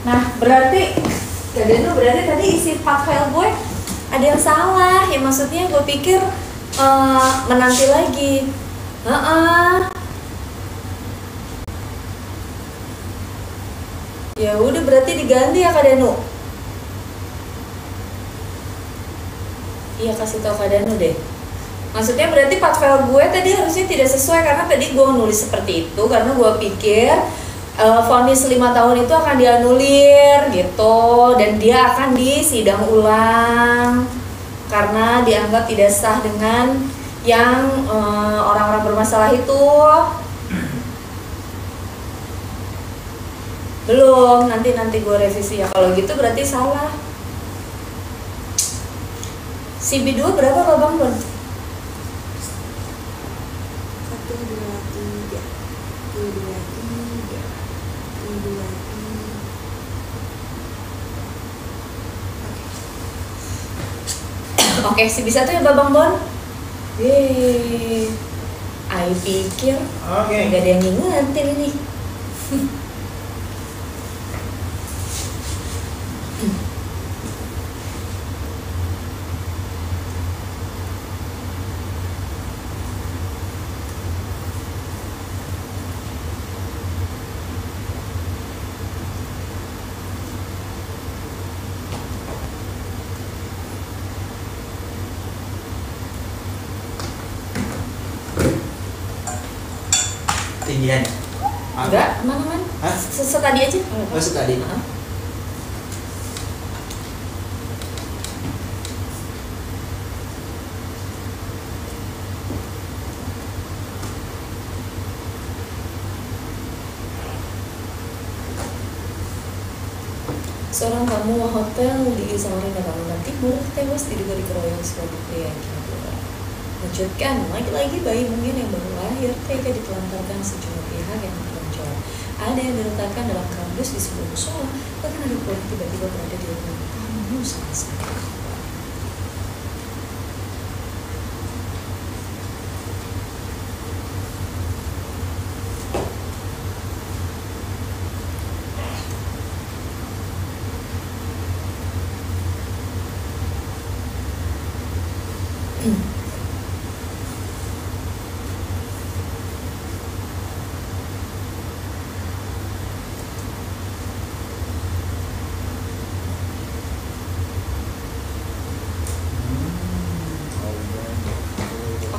Nah, berarti tadi isi part file gue ada yang salah. Ya maksudnya gue pikir menanti lagi. Ya udah berarti diganti ya Kak Danu. Iya, kasih tau Kak Danu deh. Maksudnya berarti part file gue tadi harusnya tidak sesuai karena tadi gue nulis seperti itu karena gue pikir vonis 5 tahun itu akan dianulir gitu dan dia akan disidang ulang karena dianggap tidak sah dengan yang orang-orang bermasalah itu. Belum, nanti gue revisi ya. Kalau gitu berarti salah. Si B2 berapa Bang Bon? 1, 2, 3 Oke, si bisa tuh ya Bang Bon. Yeay, I pikir nggak ada yang ngingetin ini. Tinggian? Enggak, mana-mana. Setadi aja. Oh, setadi. Seorang tamu hotel di Samarinda Kalimantan Timur tewas diduga dikeroyok seorang pria yang kini keluar. Mengejutkan, lagi-lagi bayi mungkin yang baru lahir tega ditelantarkan sejumlah pihak yang terpencil. Ada yang diletakkan dalam kardus di sebuah musola, bahkan ada pula yang tiba-tiba berada di ruang tamu sama sekali.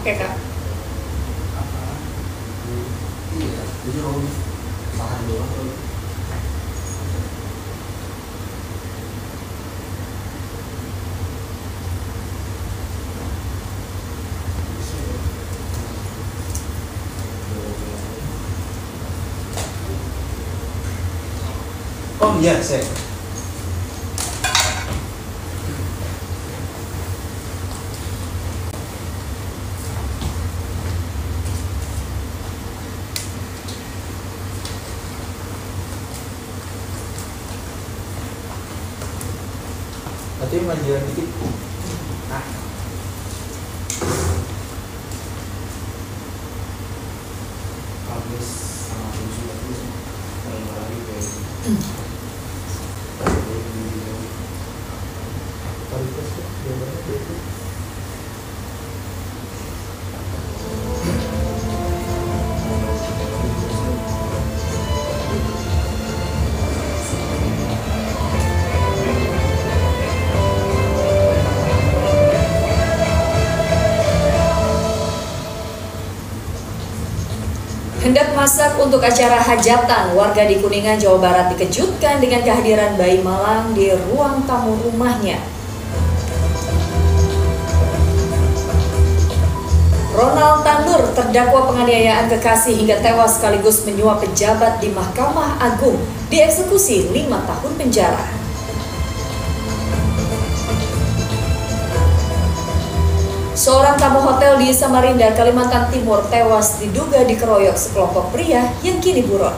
Oke Kak. Iya, jadi om tahan doang. Om ya, saya. Tapi majuan dikit. Nah. Habis sama tujuh terus lagi kayak. Hendak masak untuk acara hajatan, warga di Kuningan, Jawa Barat dikejutkan dengan kehadiran bayi malang di ruang tamu rumahnya. Ronald Tandur terdakwa penganiayaan kekasih hingga tewas sekaligus menyuap pejabat di Mahkamah Agung dieksekusi 5 tahun penjara. Seorang tamu hotel di Samarinda, Kalimantan Timur tewas diduga dikeroyok sekelompok pria yang kini buron.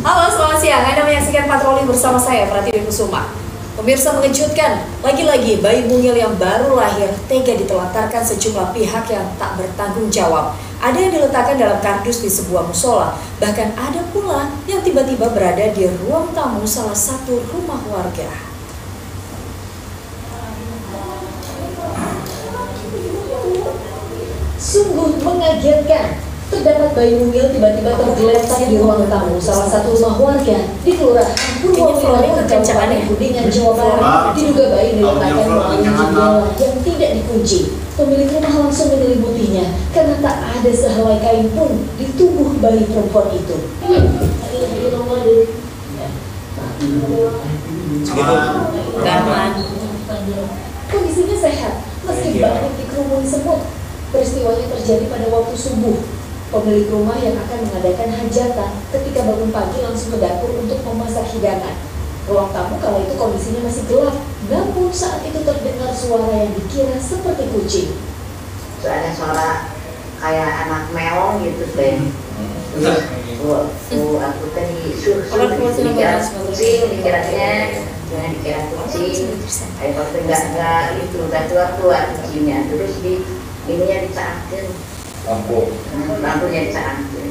Halo, selamat siang. Anda menyaksikan patroli bersama saya, Pratiwi Kusuma. Pemirsa, mengejutkan, lagi-lagi bayi mungil yang baru lahir tega ditelantarkan sejumlah pihak yang tak bertanggung jawab. Ada yang diletakkan dalam kardus di sebuah musola, bahkan ada pula yang tiba-tiba berada di ruang tamu salah satu rumah warga. Sungguh mengagetkan. Terdapat bayi mungil tiba-tiba tergeletak di ruang tamu salah satu rumah warga di Kelurahan Purwowiro, Kabupaten Kuningan, Jawa Barat. Diduga bayi diletakkan melalui jendela yang tidak dikunci. Pemilik rumah langsung menyelimutinnya karena tak ada sehelai kain pun di tubuh bayi perempuan itu. Kondisinya sehat meski banyak dikerumuni semut. Peristiwanya terjadi pada waktu subuh. Pemilik rumah yang akan mengadakan hajatan ketika bangun pagi langsung ke dapur untuk memasak hidangan. Ruang tamu kala itu kondisinya masih gelap, namun saat itu terdengar suara yang dikira seperti kucing. Ada suara kayak anak meong gitu deh. Aku tadi suruh dikira kucing, dikiranya jangan dikira kucing. Ayo waktu enggak itu udah keluar kucingnya, terus ininya dicatin. Lampunya dicatin.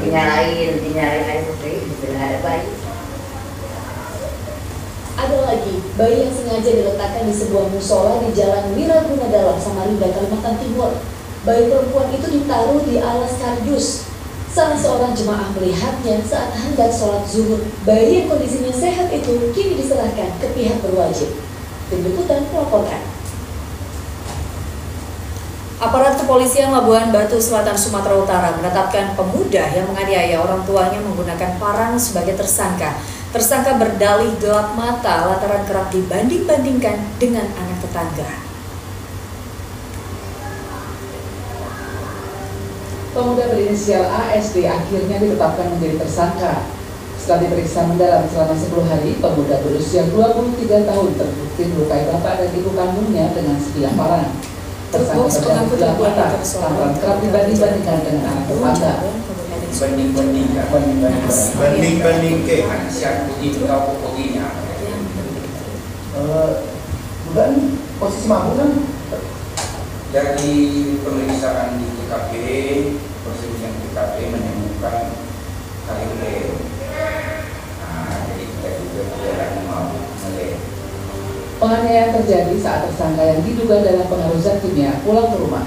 Dinyalain air putih, ada bayi. Ada lagi, bayi yang sengaja diletakkan di sebuah musola di Jalan Wiraguna Dalam, Samarinda, Kalimantan Timur. Bayi perempuan itu ditaruh di alas kardus. Salah seorang jemaah melihatnya saat hendak sholat zuhur. Bayi yang kondisinya sehat itu kini diserahkan ke pihak berwajib. Tim Liputan melaporkan. Aparat kepolisian Labuhan Batu Selatan, Sumatera Utara menetapkan pemuda yang menganiaya orang tuanya menggunakan parang sebagai tersangka. Tersangka berdalih gelap mata lantaran kerap dibanding-bandingkan dengan anak tetangga. Pemuda berinisial ASD akhirnya ditetapkan menjadi tersangka. Setelah diperiksa mendalam selama 10 hari, pemuda berusia 23 tahun terbukti melukai bapak dan ibu kandungnya dengan sebilah parang. Tersangka berdalih gelap mata lantaran kerap dibanding-bandingkan dengan anak tetangga. Banding ke siapa itu tahu pokoknya. Bukan posisi mabuk kan? Dari pemeriksaan di TKP, perselisihan TKP menemukan kaleng. Jadi kita juga tidak mabuk melek. Penganiayaan terjadi saat tersangka yang diduga dalam pengaruh zat kimia pulang ke rumah.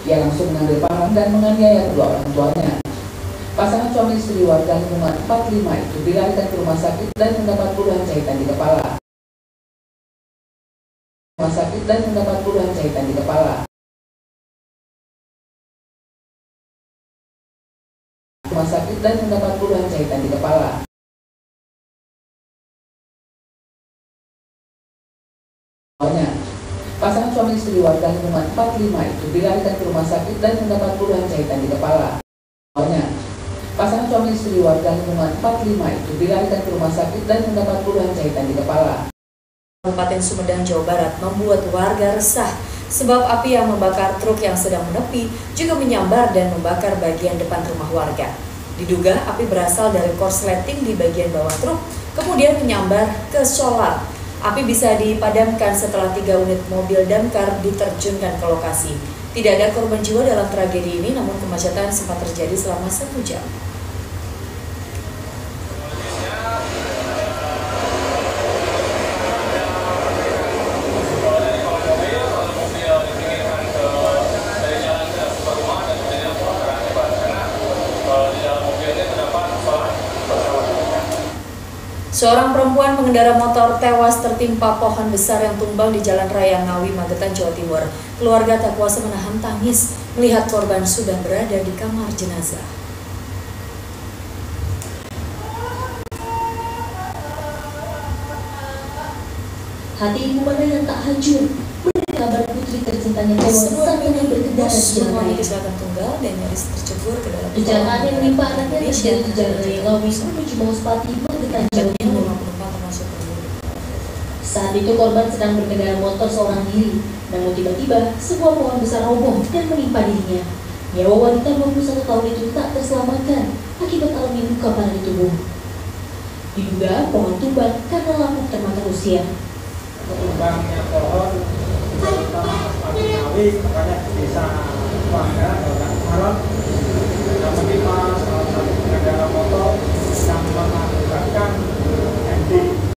Ia langsung mengambil parang dan menganiaya kedua orang tuanya. Pasangan suami istri warga lingkungan 45 itu dilarikan ke rumah sakit dan mendapat puluhan jahitan di kepala. Pasangan suami istri warga lingkungan 45 itu dilarikan ke rumah sakit dan mendapat puluhan jahitan di kepala. Pasangan suami istri warga lingkungan 45 itu dilarikan ke rumah sakit dan mendapat puluhan jahitan di kepala. Kabupaten Sumedang, Jawa Barat membuat warga resah sebab api yang membakar truk yang sedang menepi juga menyambar dan membakar bagian depan rumah warga. Diduga api berasal dari korsleting di bagian bawah truk, kemudian menyambar ke solar. Api bisa dipadamkan setelah 3 unit mobil damkar diterjunkan ke lokasi. Tidak ada korban jiwa dalam tragedi ini, namun kemacetan sempat terjadi selama 1 jam. Seorang perempuan pengendara motor tewas tertimpa pohon besar yang tumbang di Jalan Raya Ngawi, Magetan, Jawa Timur. Keluarga tak kuasa menahan tangis melihat korban sudah berada di kamar jenazah. Hati ibu mana yang tak hancur mendengar kabar putri tercintanya tewas saat tengah berkendara di jalan raya. Kecelakaan tunggal dan nyaris tercebur ke dalam Kecelakaan yang menimpa anaknya terjadi di Jalan Raya Ngawi menuju Bauspati, Magetan, Jawa Timur. Saat itu korban sedang berkendara motor seorang diri, namun tiba-tiba sebuah pohon besar roboh dan menimpa dirinya. Nyawa wanita 21 tahun itu tak terselamatkan akibat alami luka parah di tubuh. Diduga pohon tumbang karena lapuk termakan usia. Tumbangnya pohon terutama Mas Pati Ngawi, makanya di desa Wangga